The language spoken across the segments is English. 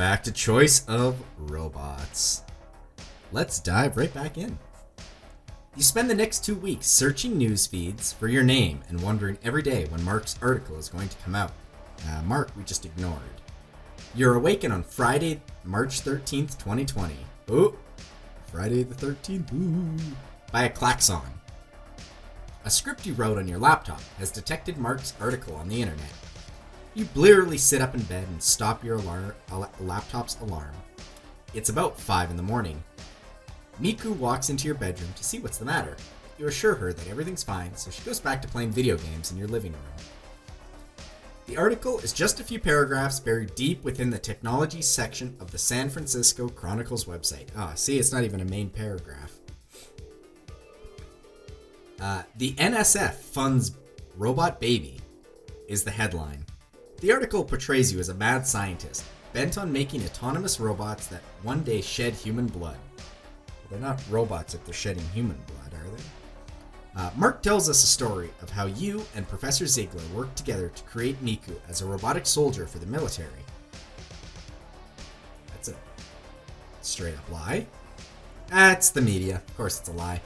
back to Choice of Robots. Let's dive right back in. You spend the next 2 weeks searching news feeds for your name and wondering every day when Mark's article is going to come out. Mark, we just ignored. You're awakened on Friday, March 13th, 2020. Oh, Friday the 13th. Ooh, by a klaxon. A script you wrote on your laptop has detected Mark's article on the internet. You blearily sit up in bed and stop your laptop's alarm. It's about 5 in the morning. Miku walks into your bedroom to see what's the matter. You assure her that everything's fine, so she goes back to playing video games in your living room. The article is just a few paragraphs buried deep within the technology section of the San Francisco Chronicle's website. See, it's not even a main paragraph. The NSF funds Robot Baby is the headline. The article portrays you as a mad scientist, bent on making autonomous robots that one day shed human blood. Well, they're not robots if they're shedding human blood, are they? Mark tells us a story of how you and Professor Ziegler worked together to create Miku as a robotic soldier for the military. That's a straight up lie. It's the media. Of course it's a lie.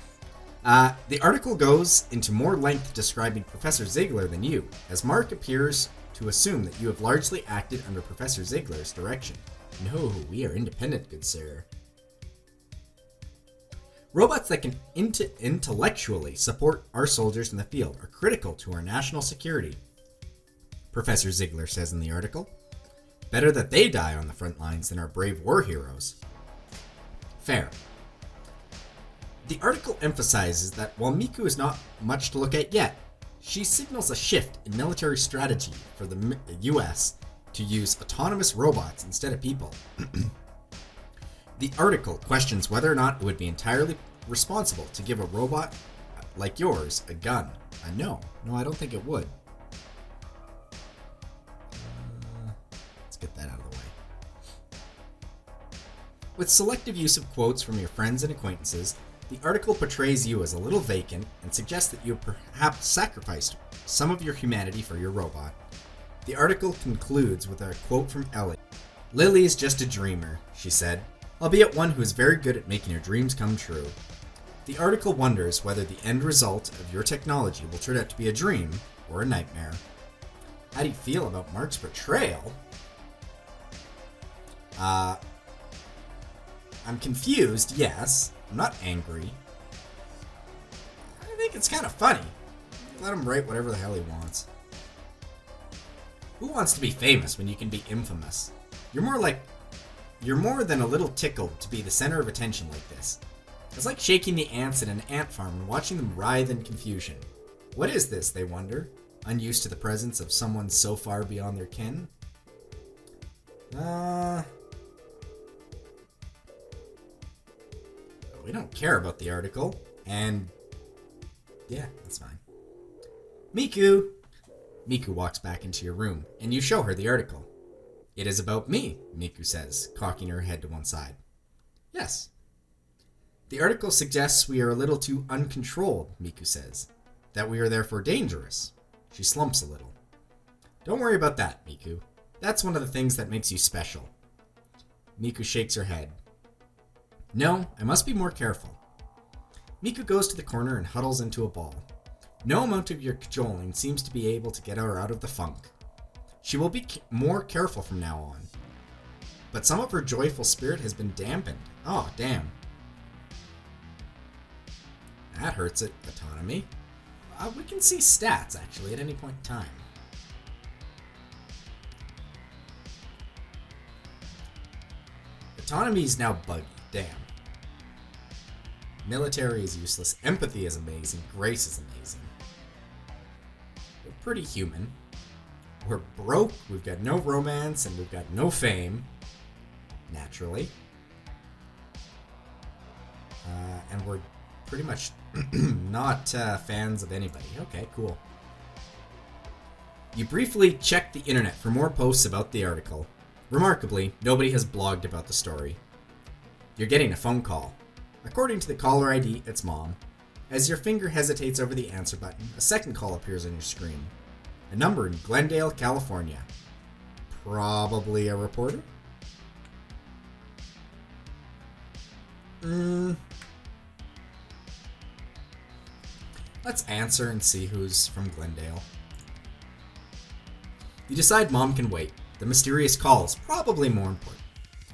The article goes into more length describing Professor Ziegler than you, as Mark appears to assume that you have largely acted under Professor Ziegler's direction. No, we are independent, good sir. Robots that can intellectually support our soldiers in the field are critical to our national security, Professor Ziegler says in the article. Better that they die on the front lines than our brave war heroes. Fair. The article emphasizes that while Miku is not much to look at yet, she signals a shift in military strategy for the US to use autonomous robots instead of people. The article questions whether or not it would be entirely responsible to give a robot like yours a gun. No, I don't think it would. Let's get that out of the way. With selective use of quotes from your friends and acquaintances, the article portrays you as a little vacant and suggests that you have perhaps sacrificed some of your humanity for your robot. The article concludes with a quote from Ellie. "Lily is just a dreamer," she said, "albeit one who is very good at making her dreams come true." The article wonders whether the end result of your technology will turn out to be a dream or a nightmare. How do you feel about Mark's portrayal? I'm confused, yes. I'm not angry. I think it's kind of funny. Let him write whatever the hell he wants. Who wants to be famous when you can be infamous? You're more than a little tickled to be the center of attention like this. It's like shaking the ants in an ant farm and watching them writhe in confusion. What is this, they wonder, unused to the presence of someone so far beyond their kin? We don't care about the article, and yeah, that's fine. Miku walks back into your room, and you show her the article. "It is about me," Miku says, cocking her head to one side. "Yes." "The article suggests we are a little too uncontrolled," Miku says. "That we are therefore dangerous." She slumps a little. "Don't worry about that, Miku. That's one of the things that makes you special." Miku shakes her head. "No, I must be more careful." Miku goes to the corner and huddles into a ball. No amount of your cajoling seems to be able to get her out of the funk. She will be more careful from now on. But some of her joyful spirit has been dampened. Oh, damn. That hurts it, autonomy. We can see stats, actually, at any point in time. Autonomy is now buggy. Damn. Military is useless. Empathy is amazing. Grace is amazing. We're pretty human. We're broke. We've got no romance, and we've got no fame. Naturally. And we're pretty much not fans of anybody. Okay, cool. You briefly check the internet for more posts about the article. Remarkably, nobody has blogged about the story. You're getting a phone call. According to the caller ID, it's Mom. As your finger hesitates over the answer button, a second call appears on your screen. A number in Glendale, California. Probably a reporter? Let's answer and see who's from Glendale. You decide Mom can wait. The mysterious call is probably more important.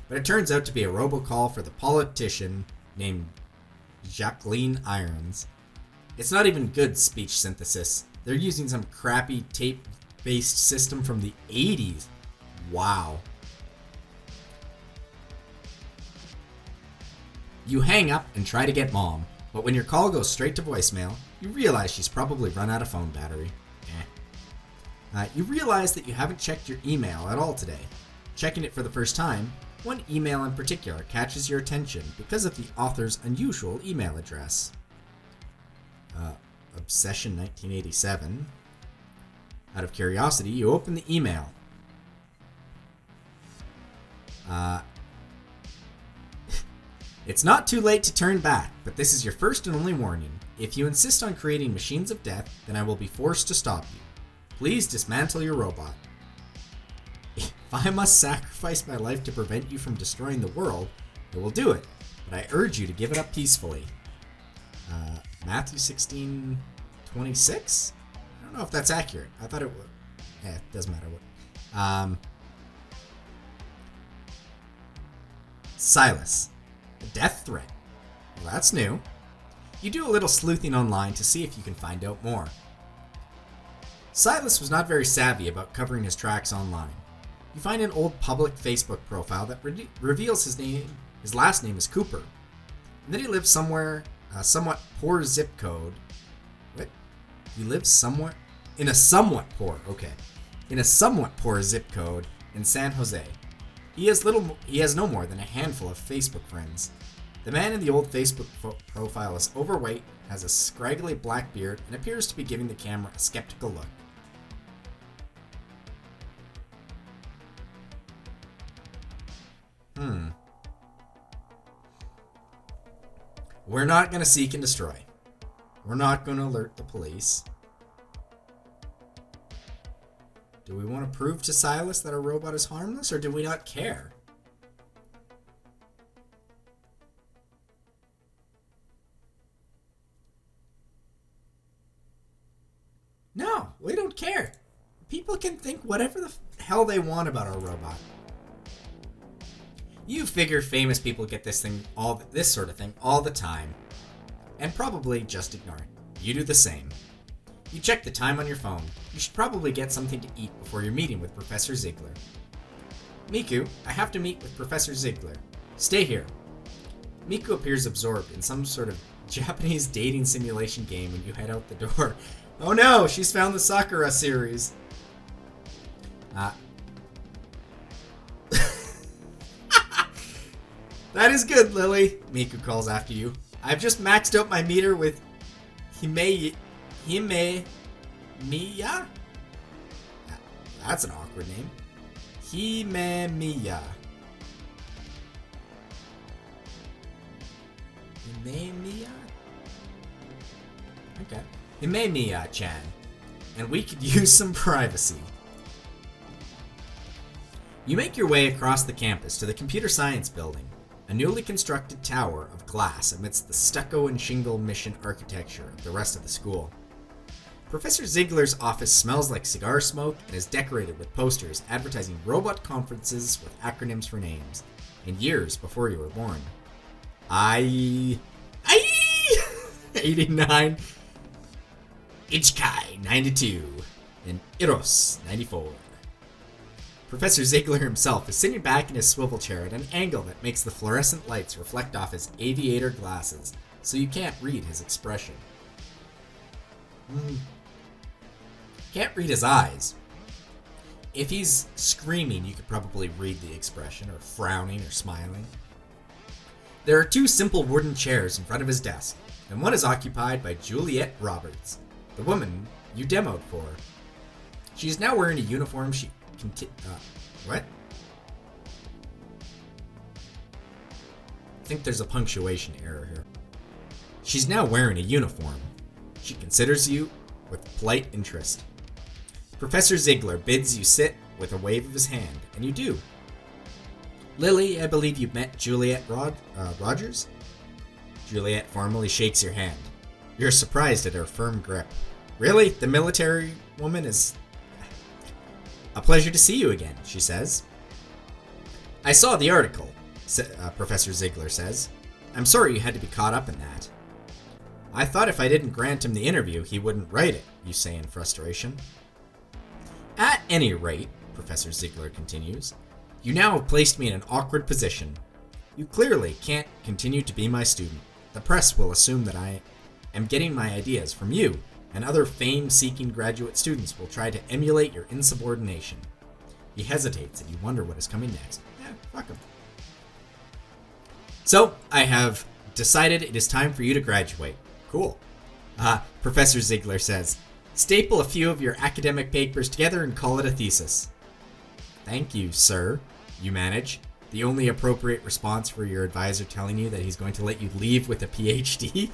But it turns out to be a robocall for the politician named Jacqueline Irons. It's not even good speech synthesis. They're using some crappy tape-based system from the 80s. Wow. You hang up and try to get Mom, but when your call goes straight to voicemail, you realize she's probably run out of phone battery. You realize that you haven't checked your email at all today. Checking it for the first time, one email in particular catches your attention because of the author's unusual email address. Obsession 1987. Out of curiosity, you open the email. It's not too late to turn back, but this is your first and only warning. If you insist on creating machines of death, then I will be forced to stop you. Please dismantle your robot. If I must sacrifice my life to prevent you from destroying the world, I will do it, but I urge you to give it up peacefully. Matthew 16:26? I don't know if that's accurate. I thought it would. Yeah, it doesn't matter what. Silas. A death threat. Well, that's new. You do a little sleuthing online to see if you can find out more. Silas was not very savvy about covering his tracks online. You find an old public Facebook profile that reveals his last name is Cooper, and that he lives somewhere, a somewhat poor zip code. What? He lives somewhere? In a somewhat poor zip code in San Jose. He has no more than a handful of Facebook friends. The man in the old Facebook profile is overweight, has a scraggly black beard, and appears to be giving the camera a skeptical look. We're not going to seek and destroy. We're not going to alert the police. Do we want to prove to Silas that our robot is harmless, or do we not care? No, we don't care. People can think whatever the hell they want about our robot. You figure famous people get this sort of thing all the time, and probably just ignore it. You do the same. You check the time on your phone. You should probably get something to eat before your meeting with Professor Ziegler. Miku, I have to meet with Professor Ziegler. Stay here. Miku appears absorbed in some sort of Japanese dating simulation game when you head out the door. Oh no, she's found the Sakura series. That is good, Lily, Miku calls after you. I've just maxed out my meter with Hime Miya? That's an awkward name. Hime Miya. Hime Miya? Okay. Hime Miya-chan. And we could use some privacy. You make your way across the campus to the Computer Science Building, a newly constructed tower of glass amidst the stucco and shingle mission architecture of the rest of the school. Professor Ziegler's office smells like cigar smoke and is decorated with posters advertising robot conferences with acronyms for names, and years before you were born. 89, Ichikai 92, and Eros 94. Professor Ziegler himself is sitting back in his swivel chair at an angle that makes the fluorescent lights reflect off his aviator glasses, so you can't read his expression. Can't read his eyes. If he's screaming, you could probably read the expression, or frowning, or smiling. There are two simple wooden chairs in front of his desk, and one is occupied by Juliet Roberts, the woman you demoed for. She is now wearing a uniform what? I think there's a punctuation error here. She's now wearing a uniform. She considers you with polite interest. Professor Ziegler bids you sit with a wave of his hand, and you do. Lily, I believe you've met Juliet Rogers? Juliet formally shakes your hand. You're surprised at her firm grip. Really? The military woman is... A pleasure to see you again, she says. I saw the article, Professor Ziegler says. I'm sorry you had to be caught up in that. I thought if I didn't grant him the interview, he wouldn't write it, you say in frustration. At any rate, Professor Ziegler continues, you now have placed me in an awkward position. You clearly can't continue to be my student. The press will assume that I am getting my ideas from you, and other fame-seeking graduate students will try to emulate your insubordination. He hesitates, and you wonder what is coming next. Yeah, fuck him. So, I have decided it is time for you to graduate. Cool. Professor Ziegler says, staple a few of your academic papers together and call it a thesis. Thank you, sir, you manage. The only appropriate response for your advisor telling you that he's going to let you leave with a PhD.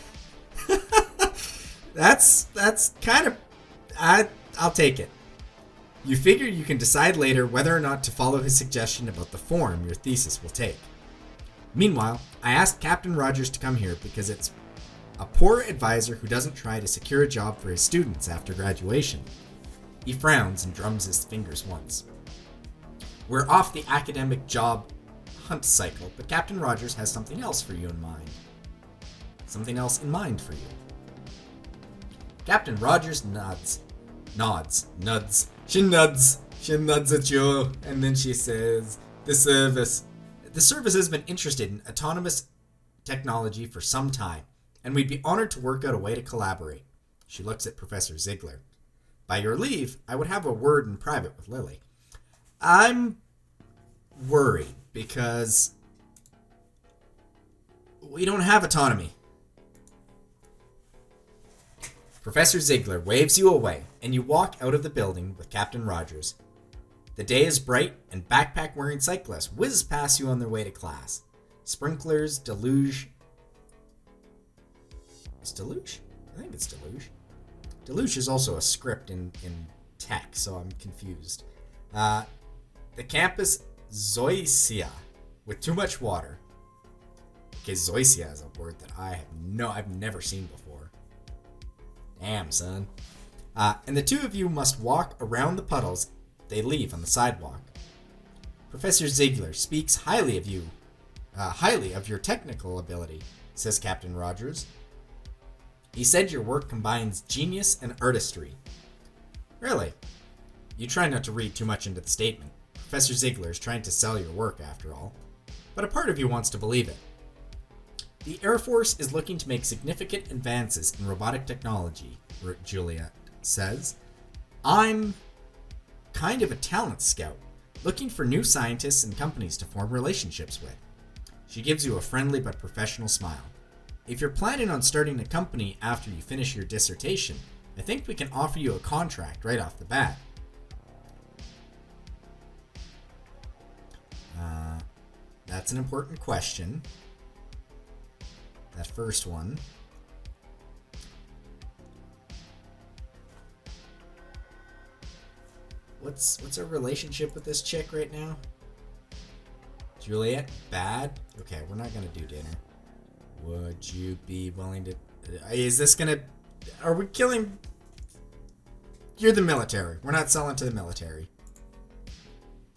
That's kind of... I'll take it. You figure you can decide later whether or not to follow his suggestion about the form your thesis will take. Meanwhile, I asked Captain Rogers to come here because it's a poor advisor who doesn't try to secure a job for his students after graduation. He frowns and drums his fingers once. We're off the academic job hunt cycle, but Captain Rogers has something else for you in mind. Something else in mind for you. Captain Rogers nods. She nods at you, and then she says, The service has been interested in autonomous technology for some time, and we'd be honored to work out a way to collaborate. She looks at Professor Ziegler. By your leave, I would have a word in private with Lily. I'm worried because we don't have autonomy. Professor Ziegler waves you away, and you walk out of the building with Captain Rogers. The day is bright, and backpack-wearing cyclists whiz past you on their way to class. Sprinklers, deluge... Is deluge? I think it's deluge. Deluge is also a script in tech, so I'm confused. The campus zoysia, with too much water. Okay, zoysia is a word that I've never seen before. Damn, son. And the two of you must walk around the puddles they leave on the sidewalk. Professor Ziegler speaks highly of you, highly of your technical ability, says Captain Rogers. He said your work combines genius and artistry. Really? You try not to read too much into the statement. Professor Ziegler is trying to sell your work, after all. But a part of you wants to believe it. The Air Force is looking to make significant advances in robotic technology, Juliet says. I'm kind of a talent scout, looking for new scientists and companies to form relationships with. She gives you a friendly but professional smile. If you're planning on starting a company after you finish your dissertation, I think we can offer you a contract right off the bat. That's an important question. That first one. What's our relationship with this chick right now? Juliet? Bad? Okay, we're not gonna do dinner. Would you be willing to... Is this gonna... Are we killing... You're the military. We're not selling to the military.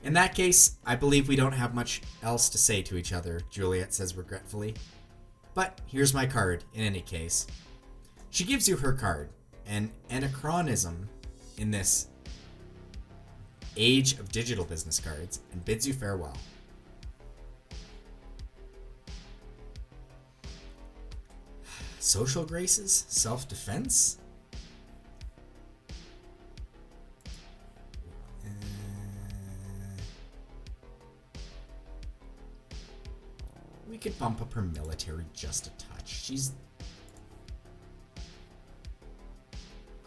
In that case, I believe we don't have much else to say to each other, Juliet says regretfully. But here's my card, in any case. She gives you her card, an anachronism in this age of digital business cards, and bids you farewell. Social graces? Self-defense? We could bump up her military just a touch. She's...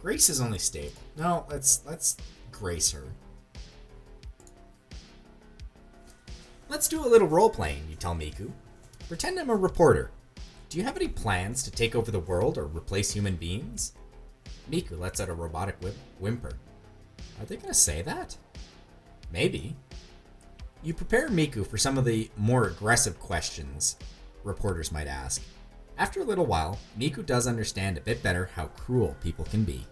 Grace is only stable. No, let's grace her. Let's do a little role-playing, you tell Miku. Pretend I'm a reporter. Do you have any plans to take over the world or replace human beings? Miku lets out a robotic whimper. Are they gonna say that? Maybe. You prepare Miku for some of the more aggressive questions reporters might ask. After a little while, Miku does understand a bit better how cruel people can be.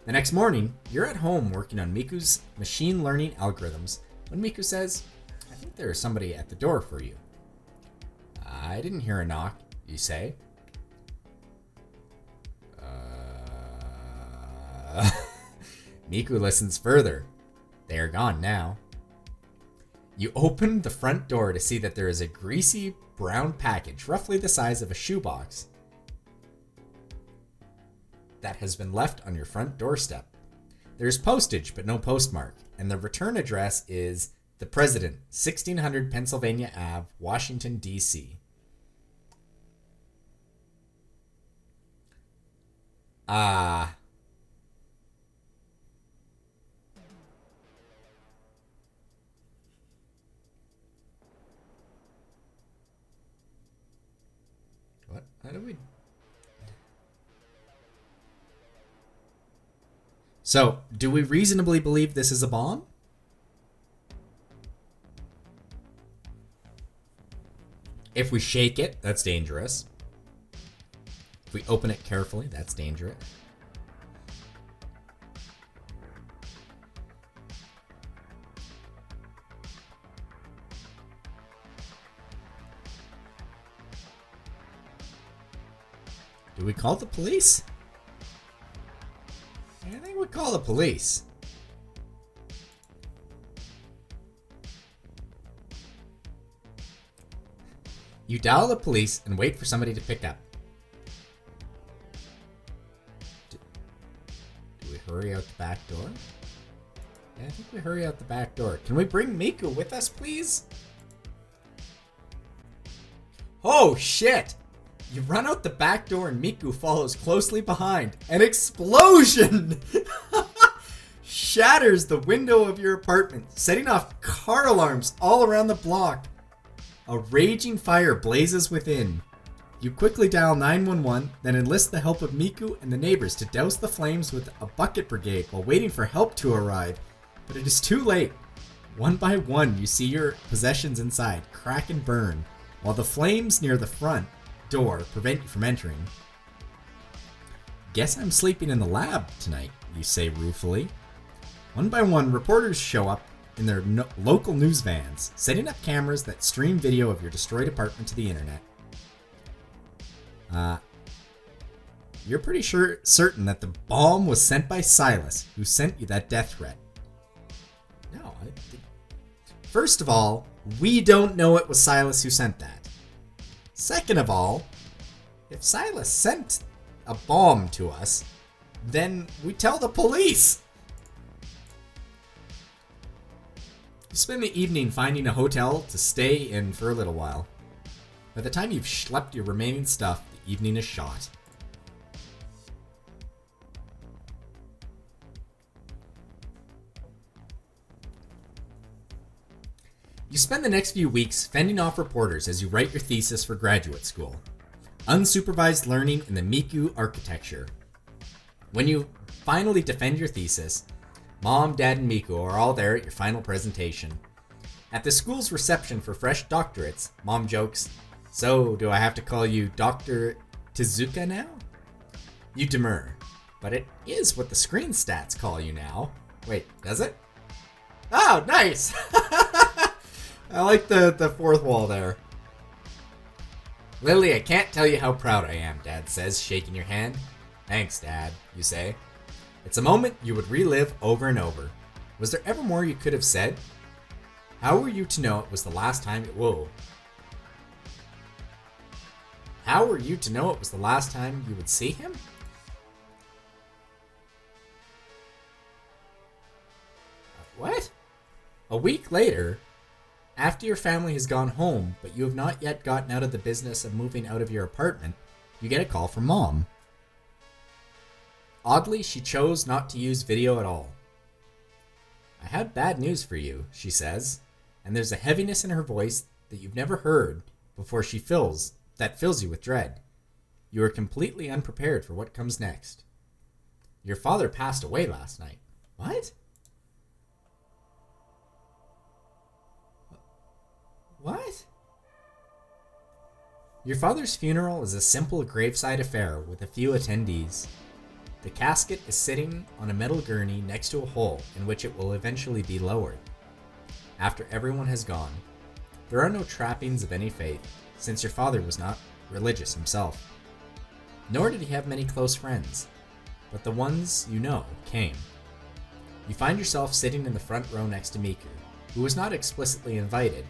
The next morning, you're at home working on Miku's machine learning algorithms when Miku says, "I think there is somebody at the door for you." "I didn't hear a knock," you say. Miku listens further. They are gone now. You open the front door to see that there is a greasy brown package, roughly the size of a shoebox, that has been left on your front doorstep. There's postage, but no postmark, and the return address is The President, 1600 Pennsylvania Ave, Washington, D.C. What? How do we... So, do we reasonably believe this is a bomb? If we shake it, that's dangerous. If we open it carefully, that's dangerous. Do we call the police? I think we call the police. You dial the police and wait for somebody to pick up. Do we hurry out the back door? Yeah, I think we hurry out the back door. Can we bring Miku with us, please? Oh, shit! You run out the back door and Miku follows closely behind. An explosion shatters the window of your apartment, setting off car alarms all around the block. A raging fire blazes within. You quickly dial 911, then enlist the help of Miku and the neighbors to douse the flames with a bucket brigade while waiting for help to arrive. But it is too late. One by one, you see your possessions inside crack and burn, while the flames near the front door prevent you from entering. "Guess I'm sleeping in the lab tonight," you say ruefully. One by one, reporters show up in their local news vans, setting up cameras that stream video of your destroyed apartment to the internet. You're pretty certain that the bomb was sent by Silas, who sent you that death threat. No, first of all, we don't know it was Silas who sent that. Second of all, if Silas sent a bomb to us, then we tell the police. You spend the evening finding a hotel to stay in for a little while. By the time you've schlepped your remaining stuff, the evening is shot. You spend the next few weeks fending off reporters as you write your thesis for graduate school. Unsupervised learning in the Miku architecture. When you finally defend your thesis, Mom, Dad, and Miku are all there at your final presentation. At the school's reception for fresh doctorates, Mom jokes, "So, do I have to call you Dr. Tezuka now?" You demur, "But it is what the screen stats call you now." Wait, does it? Oh, nice! I like the fourth wall there. "Lily, I can't tell you how proud I am," Dad says, shaking your hand. "Thanks, Dad," you say. It's a moment you would relive over and over. Was there ever more you could have said? How were you to know it was the last time How were you to know it was the last time you would see him? What? A week later, after your family has gone home, but you have not yet gotten out of the business of moving out of your apartment, you get a call from Mom. Oddly, she chose not to use video at all. "I have bad news for you," she says, and there's a heaviness in her voice that you've never heard before that fills you with dread. You are completely unprepared for what comes next. "Your father passed away last night." What? What? Your father's funeral is a simple graveside affair with a few attendees. The casket is sitting on a metal gurney next to a hole in which it will eventually be lowered. After everyone has gone, there are no trappings of any faith, since your father was not religious himself. Nor did he have many close friends, but the ones you know came. You find yourself sitting in the front row next to Miku, who was not explicitly invited,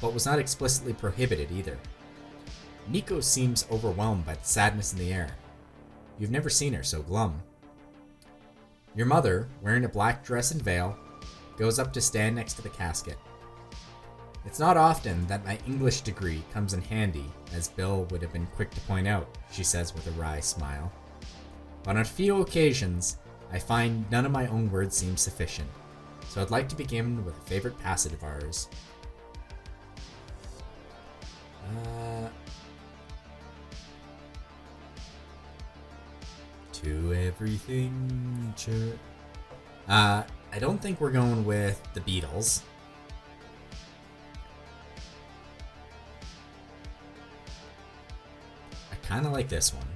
but was not explicitly prohibited either. Nico seems overwhelmed by the sadness in the air. You've never seen her so glum. Your mother, wearing a black dress and veil, goes up to stand next to the casket. It's not often that my English degree comes in handy, as Bill would have been quick to point out, she says with a wry smile. But on a few occasions, I find none of my own words seem sufficient, so I'd like to begin with a favorite passage of ours. To everything, I don't think we're going with the Beatles. I kind of like this one.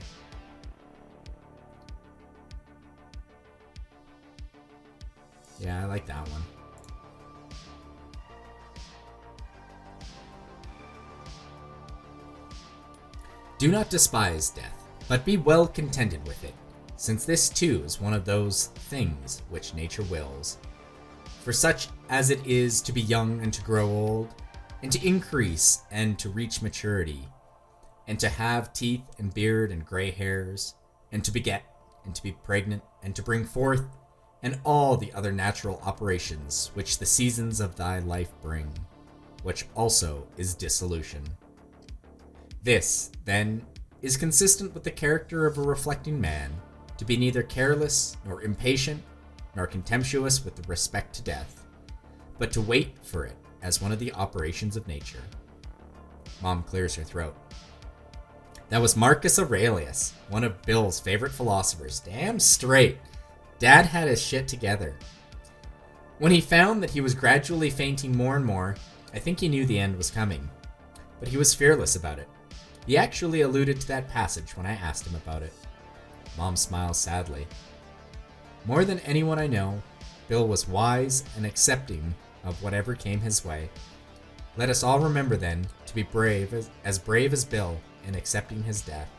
Yeah, I like that one. Do not despise death, but be well contented with it, since this too is one of those things which nature wills. For such as it is to be young and to grow old, and to increase and to reach maturity, and to have teeth and beard and gray hairs, and to beget, and to be pregnant, and to bring forth, and all the other natural operations which the seasons of thy life bring, which also is dissolution. This, then, is consistent with the character of a reflecting man, to be neither careless, nor impatient, nor contemptuous with respect to death, but to wait for it as one of the operations of nature. Mom clears her throat. That was Marcus Aurelius, one of Bill's favorite philosophers. Damn straight. Dad had his shit together. When he found that he was gradually fainting more and more, I think he knew the end was coming. But he was fearless about it. He actually alluded to that passage when I asked him about it. Mom smiles sadly. More than anyone I know, Bill was wise and accepting of whatever came his way. Let us all remember then to be brave as Bill in accepting his death.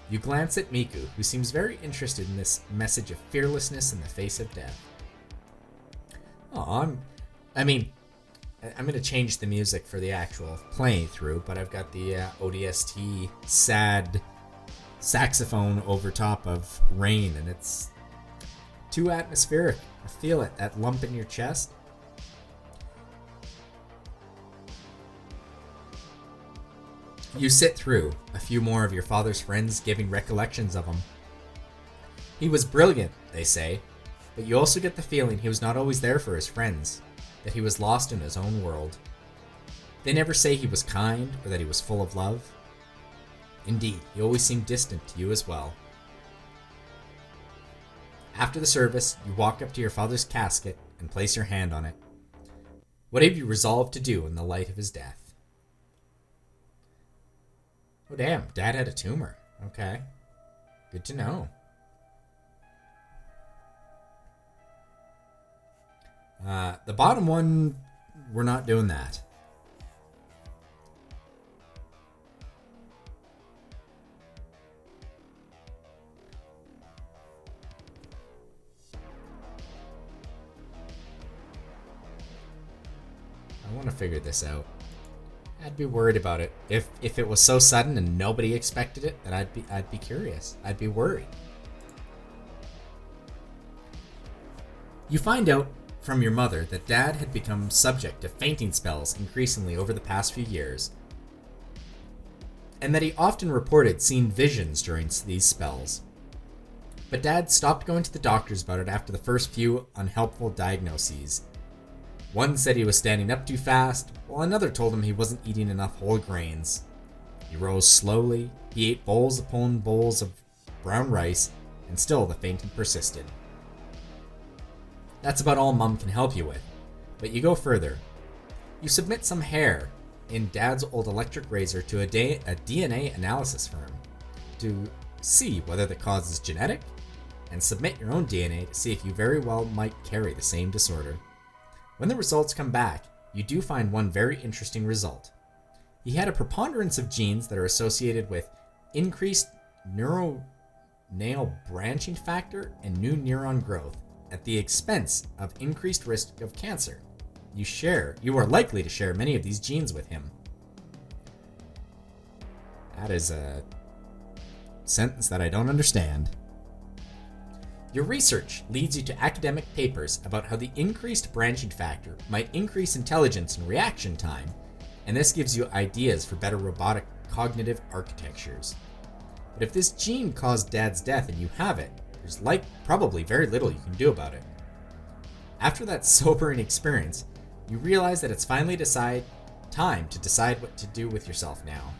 You glance at Miku, who seems very interested in this message of fearlessness in the face of death. Oh, I'm going to change the music for the actual playing through, but I've got the ODST sad saxophone over top of Rain, and it's too atmospheric. I feel it, that lump in your chest. You sit through a few more of your father's friends giving recollections of him. He was brilliant, they say, but you also get the feeling he was not always there for his friends, that he was lost in his own world. They never say he was kind or that he was full of love. Indeed, he always seemed distant to you as well. After the service, you walk up to your father's casket and place your hand on it. What have you resolved to do in the light of his death? Oh damn, Dad had a tumor. Okay. Good to know. The bottom one, we're not doing that. I want to figure this out. I'd be worried about it. If it was so sudden and nobody expected it, then I'd be curious. I'd be worried. You find out from your mother that Dad had become subject to fainting spells increasingly over the past few years, and that he often reported seeing visions during these spells. But Dad stopped going to the doctors about it after the first few unhelpful diagnoses. One said he was standing up too fast, while another told him he wasn't eating enough whole grains. He rose slowly, he ate bowls upon bowls of brown rice, and still the fainting persisted. That's about all Mum can help you with, but you go further. You submit some hair in Dad's old electric razor to a DNA analysis firm to see whether the cause is genetic, and submit your own DNA to see if you very well might carry the same disorder. When the results come back, you do find one very interesting result. He had a preponderance of genes that are associated with increased neuronal branching factor and new neuron growth at the expense of increased risk of cancer. You are likely to share many of these genes with him. That is a sentence that I don't understand. Your research leads you to academic papers about how the increased branching factor might increase intelligence and reaction time, and this gives you ideas for better robotic cognitive architectures. But if this gene caused Dad's death and you have it, there's probably very little you can do about it. After that sobering experience, you realize that it's finally time to decide what to do with yourself now.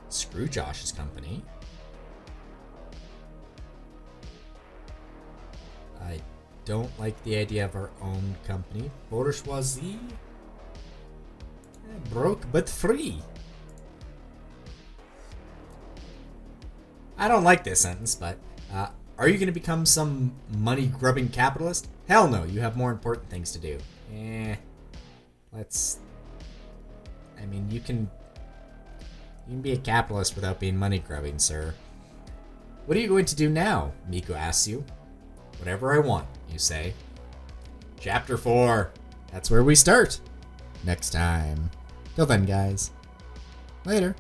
Screw Josh's company. I don't like the idea of our own company. Bourgeoisie. Broke but free. I don't like this sentence, but are you going to become some money-grubbing capitalist? Hell no, you have more important things to do. You can be a capitalist without being money-grubbing, sir. What are you going to do now? Miko asks you. Whatever I want, you say. Chapter 4. That's where we start. Next time. Till then, guys. Later.